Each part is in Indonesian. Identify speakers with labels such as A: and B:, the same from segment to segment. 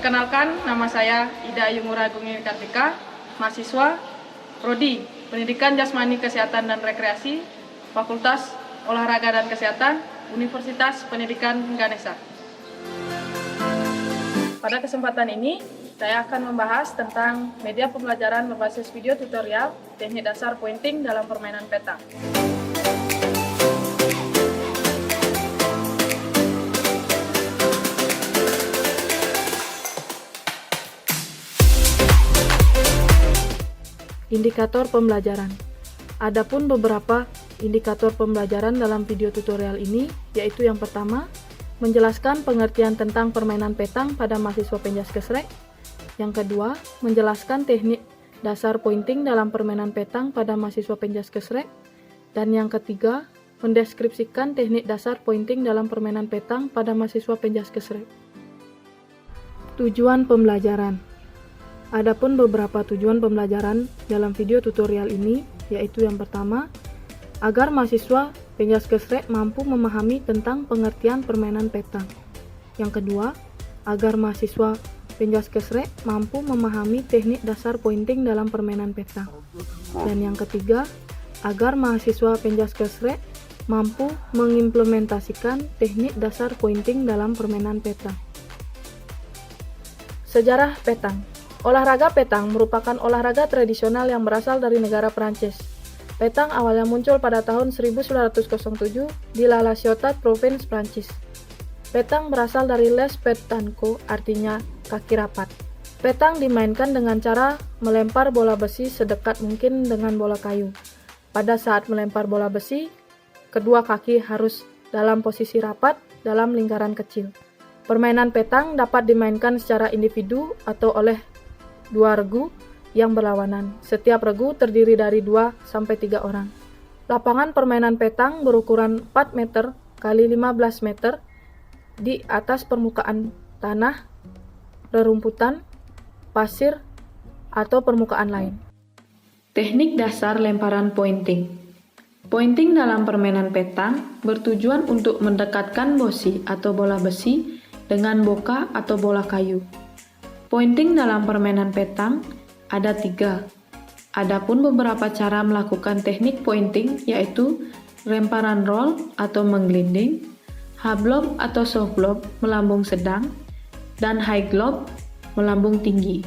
A: Perkenalkan, nama saya Ida Ayu Ngurah Gungil Kartika, mahasiswa Prodi Pendidikan Jasmani Kesehatan dan Rekreasi, Fakultas Olahraga dan Kesehatan, Universitas Pendidikan Ganesha. Pada kesempatan ini, saya akan membahas tentang media pembelajaran berbasis video tutorial, teknik dasar pointing dalam permainan peta. Indikator pembelajaran. Adapun beberapa indikator pembelajaran dalam video tutorial ini, yaitu yang pertama, menjelaskan pengertian tentang permainan petang pada mahasiswa Penjaskesrek. Yang kedua, menjelaskan teknik dasar pointing dalam permainan petang pada mahasiswa Penjaskesrek. Dan yang ketiga, mendeskripsikan teknik dasar pointing dalam permainan petang pada mahasiswa Penjaskesrek. Tujuan pembelajaran. Adapun beberapa tujuan pembelajaran dalam video tutorial ini, yaitu yang pertama, agar mahasiswa Penjaskesrek mampu memahami tentang pengertian permainan petang. Yang kedua, agar mahasiswa Penjaskesrek mampu memahami teknik dasar pointing dalam permainan petang. Dan yang ketiga, agar mahasiswa Penjaskesrek mampu mengimplementasikan teknik dasar pointing dalam permainan petang. Sejarah petang. Olahraga petang merupakan olahraga tradisional yang berasal dari negara Prancis. Petang awalnya muncul pada tahun 1907 di La Ciotat, provinsi Prancis. Petang berasal dari les petanque, artinya kaki rapat. Petang dimainkan dengan cara melempar bola besi sedekat mungkin dengan bola kayu. Pada saat melempar bola besi, kedua kaki harus dalam posisi rapat dalam lingkaran kecil. Permainan petang dapat dimainkan secara individu atau oleh dua regu yang berlawanan. Setiap regu terdiri dari 2-3 orang. Lapangan permainan petang berukuran 4 meter x 15 meter di atas permukaan tanah, rerumputan, pasir, atau permukaan lain. Teknik dasar lemparan pointing. Pointing dalam permainan petang bertujuan untuk mendekatkan bosi atau bola besi dengan boka atau bola kayu. Pointing dalam permainan petang ada 3. Adapun beberapa cara melakukan teknik pointing yaitu lemparan roll atau menggelinding, high lob atau soft lob melambung sedang, dan high lob melambung tinggi.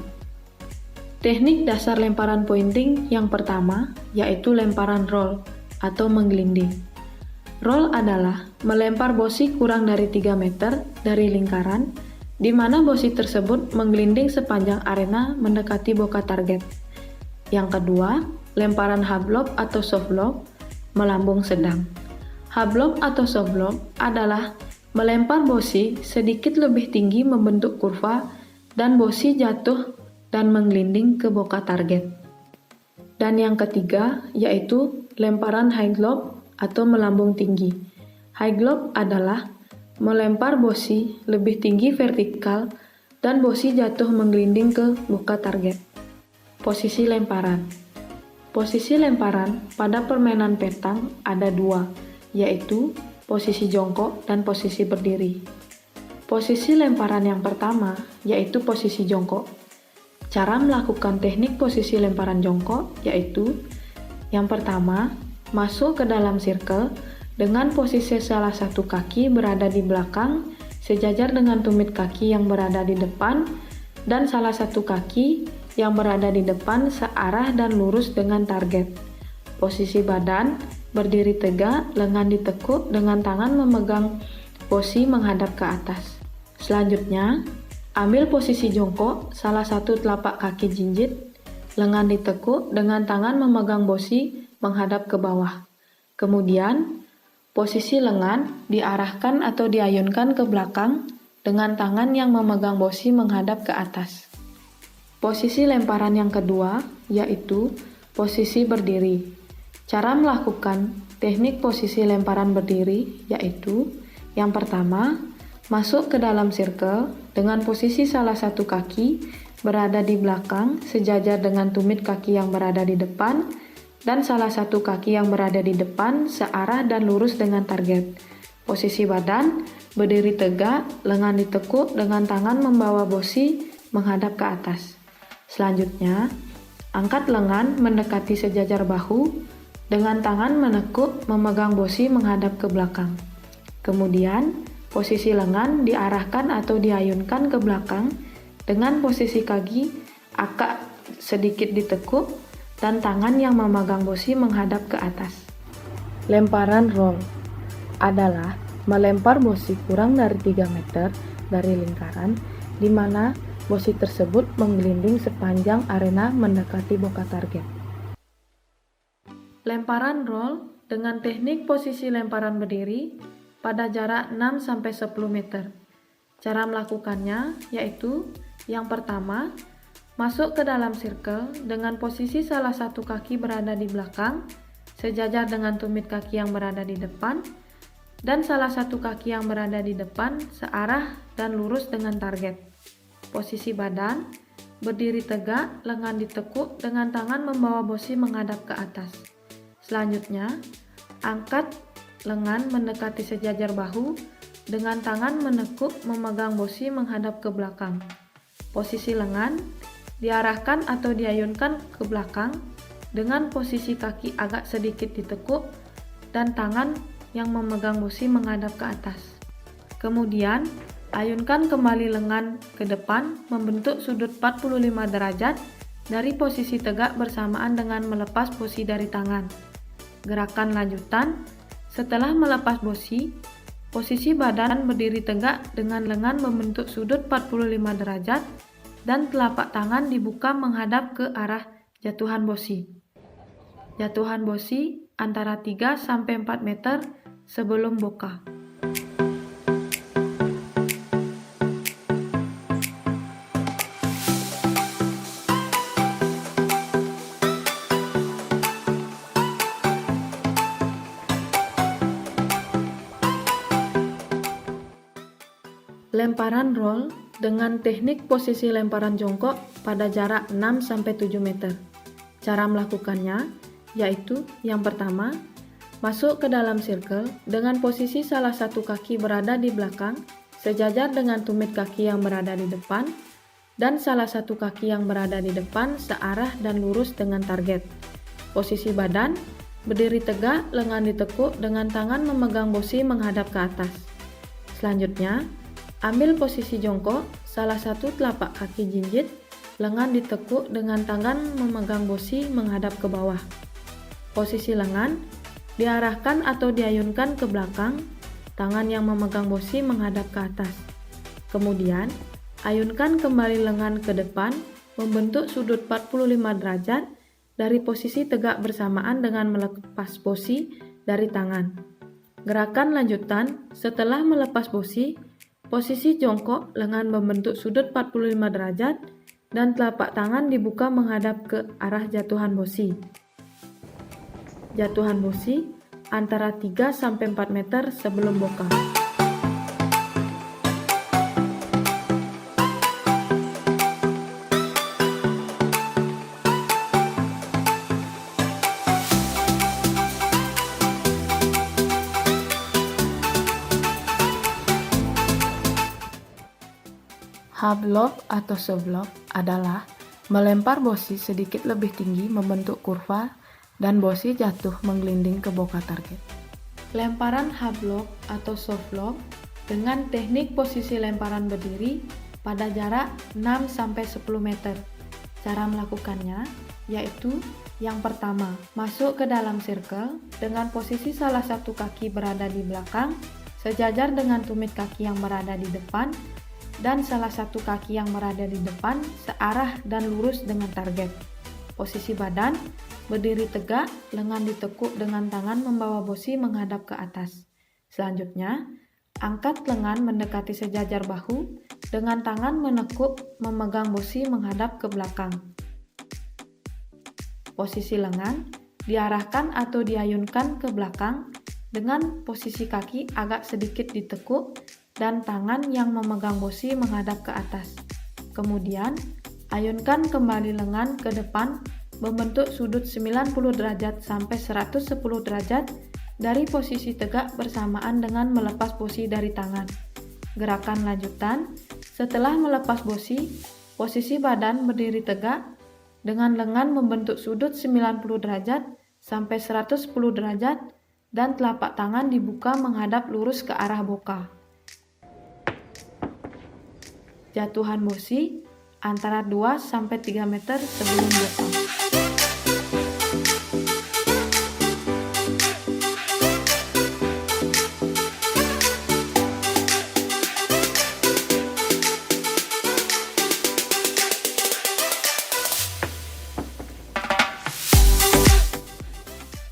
A: Teknik dasar lemparan pointing yang pertama yaitu lemparan roll atau menggelinding. Roll adalah melempar bosi kurang dari 3 meter dari lingkaran, di mana bosi tersebut menggelinding sepanjang arena mendekati boka target. Yang kedua, lemparan high lob atau soft lob melambung sedang. High lob atau soft lob adalah melempar bosi sedikit lebih tinggi membentuk kurva dan bosi jatuh dan menggelinding ke boka target. Dan yang ketiga yaitu lemparan high lob atau melambung tinggi. High lob adalah melempar bosi lebih tinggi vertikal dan bosi jatuh menggelinding ke boka target. Posisi lemparan. Posisi lemparan pada permainan petang ada 2, yaitu posisi jongkok dan posisi berdiri. Posisi lemparan yang pertama yaitu posisi jongkok. Cara melakukan teknik posisi lemparan jongkok yaitu yang pertama, masuk ke dalam circle dengan posisi salah satu kaki berada di belakang, sejajar dengan tumit kaki yang berada di depan, dan salah satu kaki yang berada di depan searah dan lurus dengan target. Posisi badan, berdiri tegak, lengan ditekuk dengan tangan memegang bosi menghadap ke atas. Selanjutnya, ambil posisi jongkok, salah satu telapak kaki jinjit, lengan ditekuk dengan tangan memegang bosi menghadap ke bawah. Kemudian, posisi lengan diarahkan atau diayunkan ke belakang dengan tangan yang memegang bosi menghadap ke atas. Posisi lemparan yang kedua yaitu posisi berdiri. Cara melakukan teknik posisi lemparan berdiri yaitu yang pertama, masuk ke dalam circle dengan posisi salah satu kaki berada di belakang sejajar dengan tumit kaki yang berada di depan, dan salah satu kaki yang berada di depan searah dan lurus dengan target. Posisi badan Berdiri tegak, lengan ditekuk dengan tangan membawa bosi menghadap ke atas. Selanjutnya, angkat lengan mendekati sejajar bahu, dengan tangan menekuk memegang bosi menghadap ke belakang. Kemudian, posisi lengan diarahkan atau diayunkan ke belakang dengan posisi kaki agak sedikit ditekuk dan tangan yang memegang bosi menghadap ke atas. Lemparan roll adalah melempar bosi kurang dari 3 meter dari lingkaran, di mana bosi tersebut menggelinding sepanjang arena mendekati boka target. Lemparan roll dengan teknik posisi lemparan berdiri pada jarak 6-10 meter. Cara melakukannya yaitu yang pertama, masuk ke dalam circle dengan posisi salah satu kaki berada di belakang, sejajar dengan tumit kaki yang berada di depan, dan salah satu kaki yang berada di depan searah dan lurus dengan target. Posisi badan, berdiri tegak, lengan ditekuk dengan tangan membawa bosi menghadap ke atas. Selanjutnya, angkat lengan mendekati sejajar bahu, dengan tangan menekuk memegang bosi menghadap ke belakang. Posisi lengan diarahkan atau diayunkan ke belakang dengan posisi kaki agak sedikit ditekuk dan tangan yang memegang bosi menghadap ke atas. Kemudian, ayunkan kembali lengan ke depan membentuk sudut 45 derajat dari posisi tegak bersamaan dengan melepas bosi dari tangan. Gerakan lanjutan, setelah melepas bosi, posisi badan berdiri tegak dengan lengan membentuk sudut 45 derajat dan telapak tangan dibuka menghadap ke arah jatuhan bosi. Jatuhan bosi antara 3-4 meter sebelum boka. Lemparan roll dengan teknik posisi lemparan jongkok pada jarak 6-7 meter. Cara melakukannya yaitu yang pertama, masuk ke dalam circle dengan posisi salah satu kaki berada di belakang, sejajar dengan tumit kaki yang berada di depan, dan salah satu kaki yang berada di depan searah dan lurus dengan target. Posisi badan, berdiri tegak, lengan ditekuk dengan tangan memegang bosi menghadap ke atas. Selanjutnya, ambil posisi jongkok, salah satu telapak kaki jinjit, lengan ditekuk dengan tangan memegang bosi menghadap ke bawah. Posisi lengan diarahkan atau diayunkan ke belakang, tangan yang memegang bosi menghadap ke atas. Kemudian, ayunkan kembali lengan ke depan membentuk sudut 45 derajat dari posisi tegak bersamaan dengan melepas bosi dari tangan. Gerakan lanjutan, setelah melepas bosi, posisi jongkok, lengan membentuk sudut 45 derajat dan telapak tangan dibuka menghadap ke arah jatuhan bosi. Jatuhan bosi antara 3-4 meter sebelum boka. Half lob atau soft lob adalah melempar bosi sedikit lebih tinggi membentuk kurva dan bosi jatuh menggelinding ke boka target. Lemparan half lob atau soft lob dengan teknik posisi lemparan berdiri pada jarak 6-10 meter. Cara melakukannya yaitu yang pertama, masuk ke dalam circle dengan posisi salah satu kaki berada di belakang, sejajar dengan tumit kaki yang berada di depan, dan salah satu kaki yang berada di depan searah dan lurus dengan target. Posisi badan, berdiri tegak, lengan ditekuk dengan tangan membawa bosi menghadap ke atas. Selanjutnya, angkat lengan mendekati sejajar bahu, dengan tangan menekuk memegang bosi menghadap ke belakang. Posisi lengan diarahkan atau diayunkan ke belakang dengan posisi kaki agak sedikit ditekuk dan tangan yang memegang bosi menghadap ke atas. Kemudian, ayunkan kembali lengan ke depan membentuk sudut 90 derajat sampai 110 derajat dari posisi tegak bersamaan dengan melepas bosi dari tangan. Gerakan lanjutan, setelah melepas bosi, posisi badan berdiri tegak dengan lengan membentuk sudut 90 derajat sampai 110 derajat dan telapak tangan dibuka menghadap lurus ke arah boka. Jatuhan bosi antara 2-3 meter sebelum boka.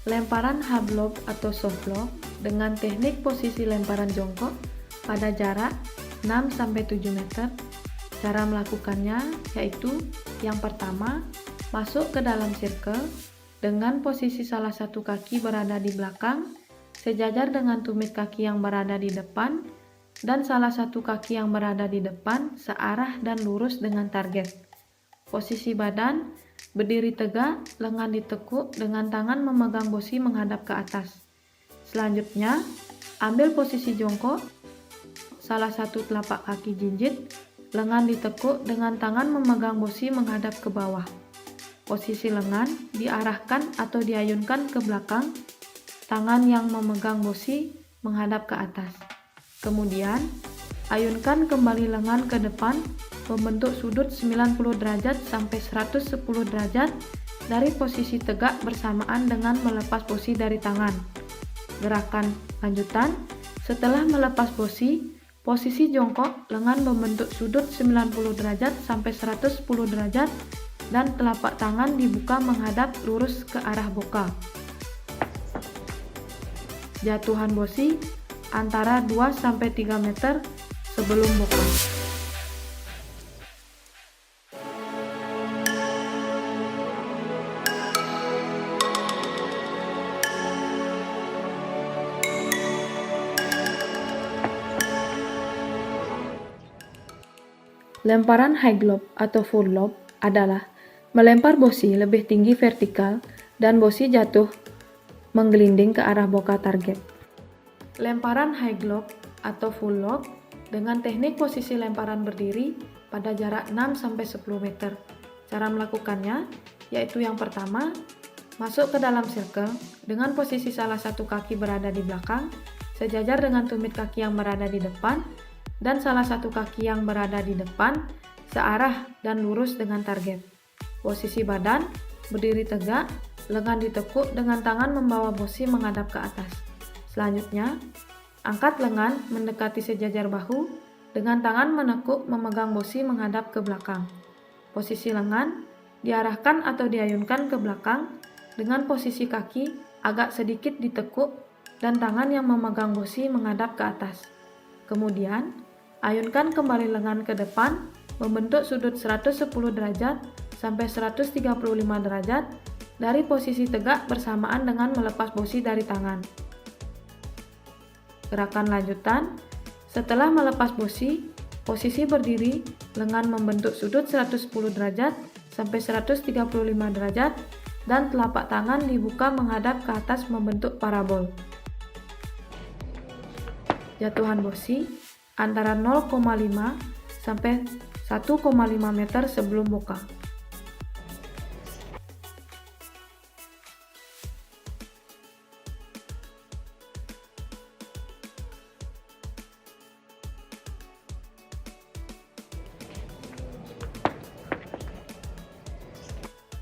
A: Lemparan hard lob atau soft lob dengan teknik posisi lemparan jongkok pada jarak 6-7 meter. Cara melakukannya yaitu yang pertama, masuk ke dalam circle dengan posisi salah satu kaki berada di belakang, sejajar dengan tumit kaki yang berada di depan, dan salah satu kaki yang berada di depan searah dan lurus dengan target. Posisi badan berdiri tegak, lengan ditekuk dengan tangan memegang bosi menghadap ke atas. Selanjutnya, ambil posisi jongkok, salah satu telapak kaki jinjit, lengan ditekuk dengan tangan memegang bosi menghadap ke bawah. Posisi lengan diarahkan atau diayunkan ke belakang, tangan yang memegang bosi menghadap ke atas. Kemudian, ayunkan kembali lengan ke depan membentuk sudut 90 derajat sampai 110 derajat dari posisi tegak bersamaan dengan melepas bosi dari tangan. Gerakan lanjutan, setelah melepas bosi, posisi jongkok lengan membentuk sudut 90 derajat sampai 110 derajat dan telapak tangan dibuka menghadap lurus ke arah boka. Jatuhan bosi antara 2-3 meter sebelum boka. Lemparan high lob atau full lob adalah melempar bosi lebih tinggi vertikal dan bosi jatuh menggelinding ke arah boka target. Lemparan high lob atau full lob dengan teknik posisi lemparan berdiri pada jarak 6-10 meter. Cara melakukannya yaitu yang pertama, masuk ke dalam circle dengan posisi salah satu kaki berada di belakang, sejajar dengan tumit kaki yang berada di depan, dan salah satu kaki yang berada di depan searah dan lurus dengan target. Posisi badan berdiri tegak, lengan ditekuk dengan tangan membawa bosi menghadap ke atas. Selanjutnya, angkat lengan mendekati sejajar bahu dengan tangan menekuk memegang bosi menghadap ke belakang. Posisi lengan diarahkan atau diayunkan ke belakang dengan posisi kaki agak sedikit ditekuk dan tangan yang memegang bosi menghadap ke atas. Kemudian, ayunkan kembali lengan ke depan membentuk sudut 110 derajat sampai 135 derajat dari posisi tegak bersamaan dengan melepas bosi dari tangan. Gerakan lanjutan, setelah melepas bosi, posisi berdiri, lengan membentuk sudut 110 derajat sampai 135 derajat dan telapak tangan dibuka menghadap ke atas membentuk parabol. Jatuhan bosi antara 0,5 sampai 1,5 meter sebelum boka.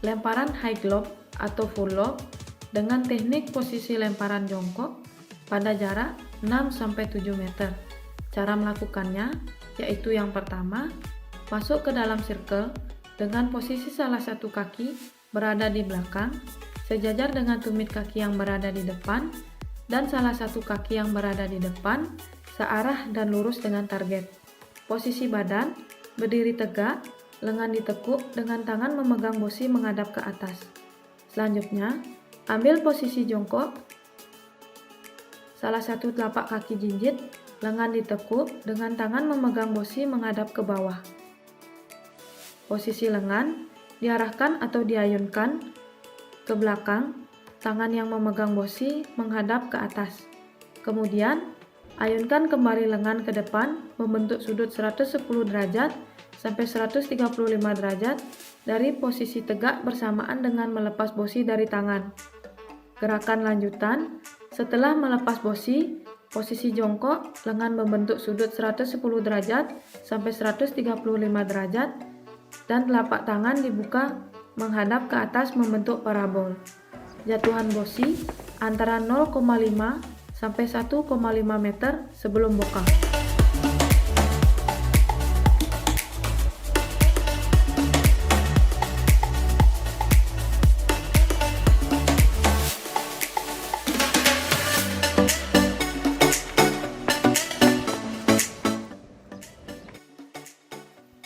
A: Lemparan high lob atau full lob dengan teknik posisi lemparan jongkok pada jarak 6-7 meter. Cara melakukannya yaitu yang pertama, masuk ke dalam circle dengan posisi salah satu kaki berada di belakang, sejajar dengan tumit kaki yang berada di depan, dan salah satu kaki yang berada di depan, searah dan lurus dengan target. Posisi badan berdiri tegak, lengan ditekuk dengan tangan memegang bosi menghadap ke atas. Selanjutnya, ambil posisi jongkok, salah satu telapak kaki jinjit, lengan ditekuk dengan tangan memegang bosi menghadap ke bawah. Posisi lengan diarahkan atau diayunkan ke belakang, tangan yang memegang bosi menghadap ke atas. Kemudian, Ayunkan kembali lengan ke depan membentuk sudut 110 derajat sampai 135 derajat dari posisi tegak bersamaan dengan melepas bosi dari tangan. Gerakan lanjutan, setelah melepas bosi, posisi jongkok, lengan membentuk sudut 110 derajat sampai 135 derajat dan telapak tangan dibuka menghadap ke atas membentuk parabol. Jatuhan bosi antara 0,5 sampai 1,5 meter sebelum bokang.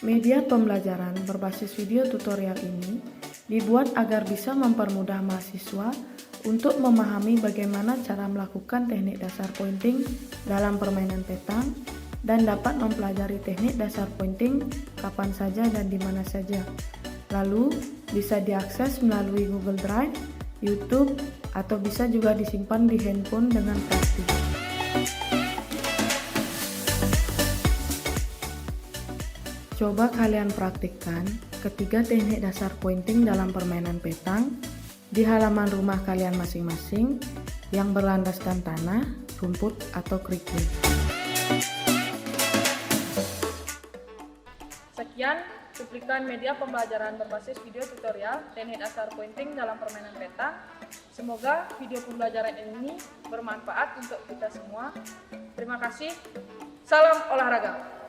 A: Media pembelajaran berbasis video tutorial ini dibuat agar bisa mempermudah mahasiswa untuk memahami bagaimana cara melakukan teknik dasar pointing dalam permainan petang dan dapat mempelajari teknik dasar pointing kapan saja dan di mana saja. Lalu bisa diakses melalui Google Drive, YouTube, atau bisa juga disimpan di handphone dengan praktis. Coba kalian praktikkan ketiga teknik dasar pointing dalam permainan petang di halaman rumah kalian masing-masing yang berlandaskan tanah, rumput, atau kerikil.
B: Sekian cuplikan media pembelajaran berbasis video tutorial teknik dasar pointing dalam permainan petang. Semoga video pembelajaran ini bermanfaat untuk kita semua. Terima kasih. Salam olahraga.